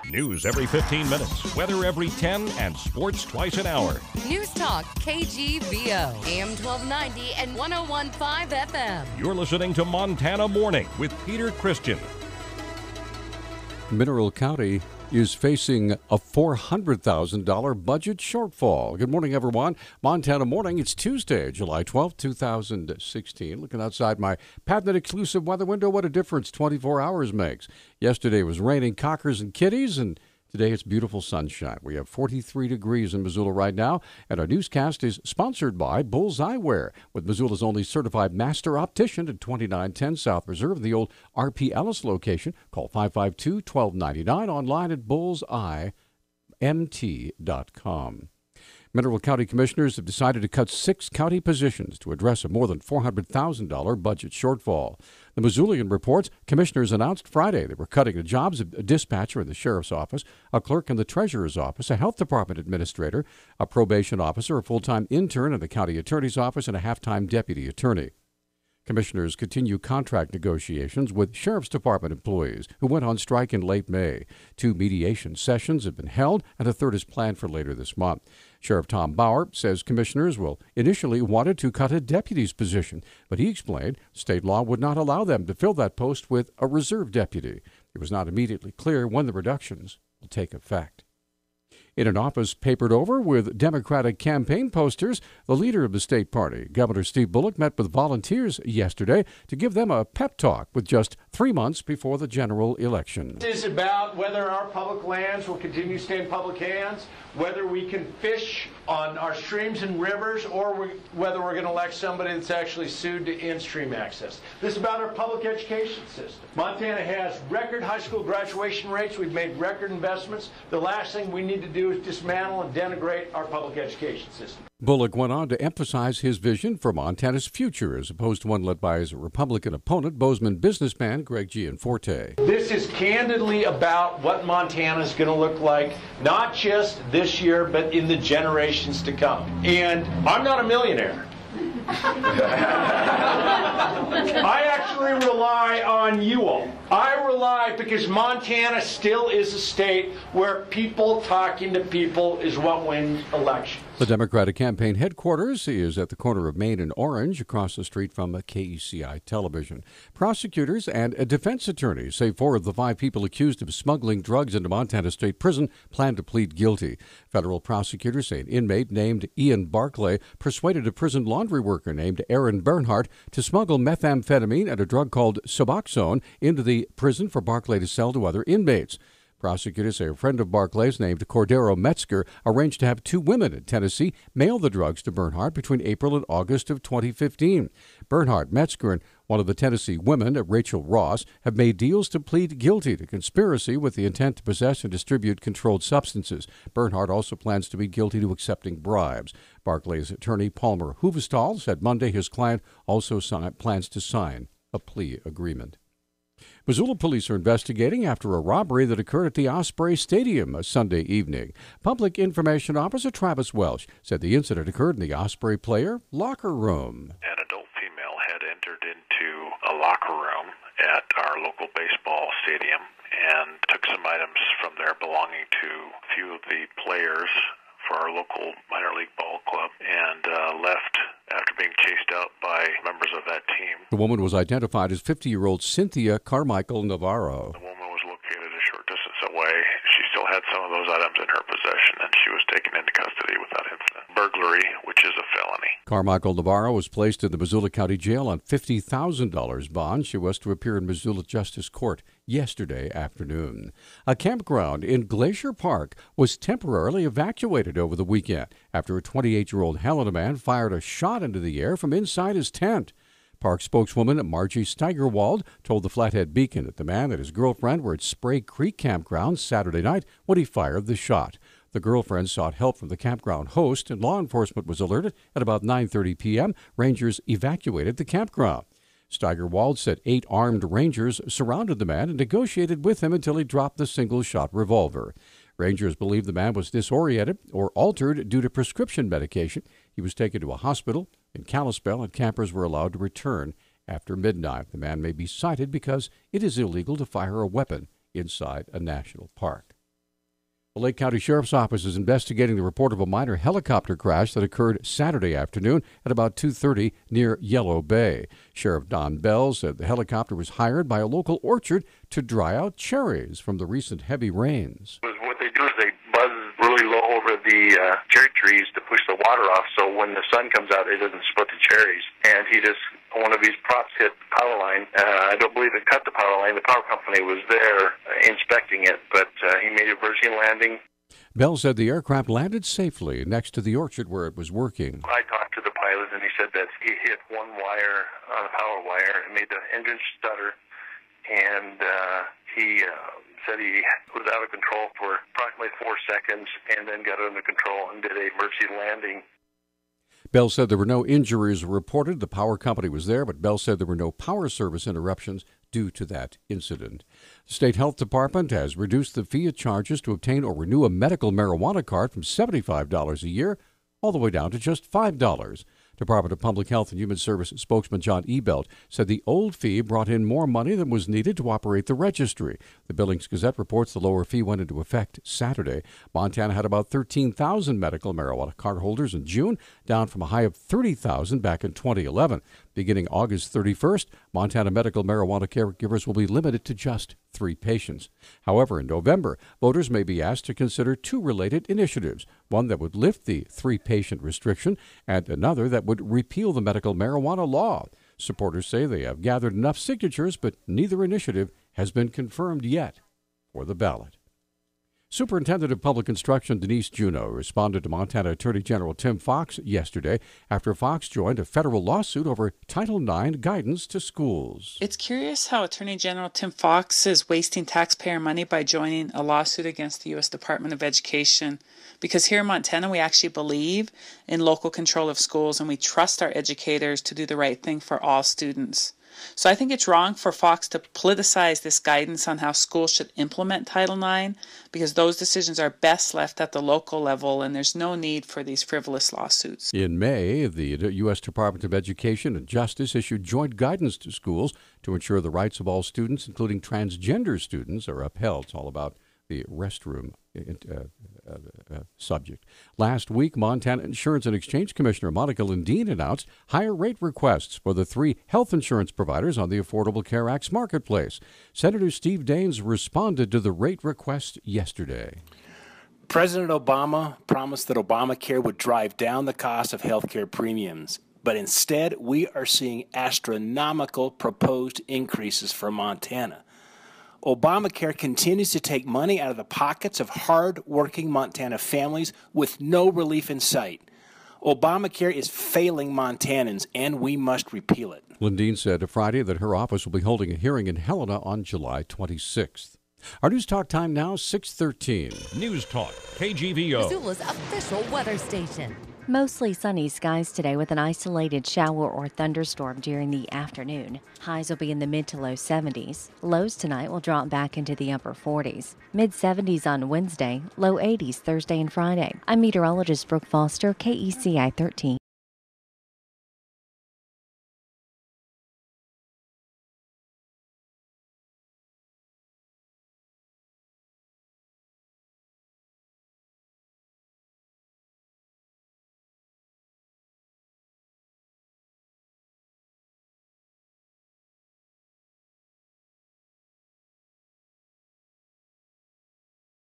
News every 15 minutes, weather every 10, and sports twice an hour. Newstalk, KGVO, AM 1290 and 101.5 FM. You're listening to Montana Morning with Peter Christian. Mineral County is facing a $400,000 budget shortfall. Good morning, everyone. Montana Morning. It's Tuesday, July 12th, 2016. Looking outside my patented exclusive weather window, what a difference 24 hours makes. Yesterday was raining cockers and kitties, and today it's beautiful sunshine. We have 43 degrees in Missoula right now, and our newscast is sponsored by Bull's Eyewear, with Missoula's only certified master optician at 2910 South Reserve, the old R.P. Ellis location. Call 552-1299, online at bullseyemt.com. Mineral County commissioners have decided to cut 6 county positions to address a more than $400,000 budget shortfall. The Missoulian reports commissioners announced Friday they were cutting the jobs of a dispatcher in the sheriff's office, a clerk in the treasurer's office, a health department administrator, a probation officer, a full-time intern in the county attorney's office, and a half-time deputy attorney. Commissioners continue contract negotiations with Sheriff's Department employees who went on strike in late May. 2 mediation sessions have been held, and a third is planned for later this month. Sheriff Tom Bauer says commissioners will initially wanted to cut a deputy's position, but he explained state law would not allow them to fill that post with a reserve deputy. It was not immediately clear when the reductions will take effect. In an office papered over with Democratic campaign posters, the leader of the state party, Governor Steve Bullock, met with volunteers yesterday to give them a pep talk with just 3 months before the general election. This is about whether our public lands will continue to stay in public hands, whether we can fish on our streams and rivers, or whether we're going to elect somebody that's actually sued to in-stream access. This is about our public education system. Montana has record high school graduation rates. We've made record investments. The last thing we need to do is dismantle and denigrate our public education system. Bullock went on to emphasize his vision for Montana's future, as opposed to one led by his Republican opponent, Bozeman businessman Greg Gianforte. This is candidly about what Montana is going to look like, not just this year, but in the generations to come. And I'm not a millionaire. I actually rely on you all. I rely because Montana still is a state where people talking to people is what wins elections. The Democratic campaign headquarters is at the corner of Main and Orange, across the street from KECI television. Prosecutors and a defense attorney say 4 of the 5 people accused of smuggling drugs into Montana State Prison plan to plead guilty. Federal prosecutors say an inmate named Ian Barclay persuaded a prison laundry worker named Aaron Bernhardt to smuggle methamphetamine and a drug called Suboxone into the prison for Barclay to sell to other inmates. Prosecutors say a friend of Barclay's named Cordero Metzger arranged to have 2 women in Tennessee mail the drugs to Bernhardt between April and August of 2015. Bernhardt, Metzger, and one of the Tennessee women, Rachel Ross, have made deals to plead guilty to conspiracy with the intent to possess and distribute controlled substances. Bernhardt also plans to be guilty to accepting bribes. Barclay's attorney, Palmer Huvestal, said Monday his client also plans to sign a plea agreement. Missoula police are investigating after a robbery that occurred at the Osprey Stadium Sunday evening. Public Information Officer Travis Welsh said the incident occurred in the Osprey player locker room. An adult female had entered into a locker room at our local baseball stadium and took some items from there belonging to a few of the players for our local minor league ball club and left after being chased out by members of that team. The woman was identified as 50-year-old Cynthia Carmichael Navarro. The woman was located a short distance away. She still had some of those items in her possession, and she was taken into custody without incident. Burglary, which is a felony. Carmichael Navarro was placed in the Missoula County Jail on $50,000 bond. She was to appear in Missoula Justice Court yesterday afternoon. A campground in Glacier Park was temporarily evacuated over the weekend after a 28-year-old Helena man fired a shot into the air from inside his tent. Park spokeswoman Margie Steigerwald told the Flathead Beacon that the man and his girlfriend were at Spray Creek Campground Saturday night when he fired the shot. The girlfriend sought help from the campground host, and law enforcement was alerted at about 9:30 p.m. Rangers evacuated the campground. Steigerwald said 8 armed rangers surrounded the man and negotiated with him until he dropped the single-shot revolver. Rangers believe the man was disoriented or altered due to prescription medication. He was taken to a hospital in Kalispell, and campers were allowed to return after midnight. The man may be cited because it is illegal to fire a weapon inside a national park. The Lake County Sheriff's Office is investigating the report of a minor helicopter crash that occurred Saturday afternoon at about 2:30 near Yellow Bay. Sheriff Don Bell said the helicopter was hired by a local orchard to dry out cherries from the recent heavy rains. What they do is they buzz really low over the cherry trees to push the water off, so when the sun comes out, it doesn't split the cherries. And one of these props hit the power line. I don't believe it cut the power line. The power company was there inspecting it, but he made a emergency landing. Bell said the aircraft landed safely next to the orchard where it was working. I talked to the pilot, and he said that he hit one wire on a power wire and made the engine stutter, and he said he was out of control for approximately 4 seconds and then got under control and did an emergency landing. Bell said there were no injuries reported. The power company was there, but Bell said there were no power service interruptions due to that incident. The State Health Department has reduced the fee it charges to obtain or renew a medical marijuana card from $75 a year all the way down to just $5. Department of Public Health and Human Services spokesman John Ebelt said the old fee brought in more money than was needed to operate the registry. The Billings Gazette reports the lower fee went into effect Saturday. Montana had about 13,000 medical marijuana card holders in June, down from a high of 30,000 back in 2011. Beginning August 31st, Montana medical marijuana caregivers will be limited to just 3 patients. However, in November, voters may be asked to consider 2 related initiatives, one that would lift the 3-patient restriction and another that would repeal the medical marijuana law. Supporters say they have gathered enough signatures, but neither initiative has been confirmed yet for the ballot. Superintendent of Public Instruction Denise Juneau responded to Montana Attorney General Tim Fox yesterday after Fox joined a federal lawsuit over Title IX guidance to schools. It's curious how Attorney General Tim Fox is wasting taxpayer money by joining a lawsuit against the U.S. Department of Education, because here in Montana we actually believe in local control of schools and we trust our educators to do the right thing for all students. So I think it's wrong for Fox to politicize this guidance on how schools should implement Title IX, because those decisions are best left at the local level and there's no need for these frivolous lawsuits. In May, the U.S. Department of Education and Justice issued joint guidance to schools to ensure the rights of all students, including transgender students, are upheld. It's all about the restroom subject. Last week, Montana Insurance and Exchange Commissioner Monica Lundeen announced higher rate requests for the 3 health insurance providers on the Affordable Care Act's marketplace. Senator Steve Daines responded to the rate request yesterday. President Obama promised that Obamacare would drive down the cost of health care premiums, but instead we are seeing astronomical proposed increases for Montana. Obamacare continues to take money out of the pockets of hard-working Montana families with no relief in sight. Obamacare is failing Montanans, and we must repeal it. Lundeen said Friday that her office will be holding a hearing in Helena on July 26th. Our News Talk time now, 6:13. Newstalk, KGVO. Missoula's official weather station. Mostly sunny skies today with an isolated shower or thunderstorm during the afternoon. Highs will be in the mid to low 70s. Lows tonight will drop back into the upper 40s. Mid 70s on Wednesday, low 80s Thursday and Friday. I'm meteorologist Brooke Foster, KECI 13.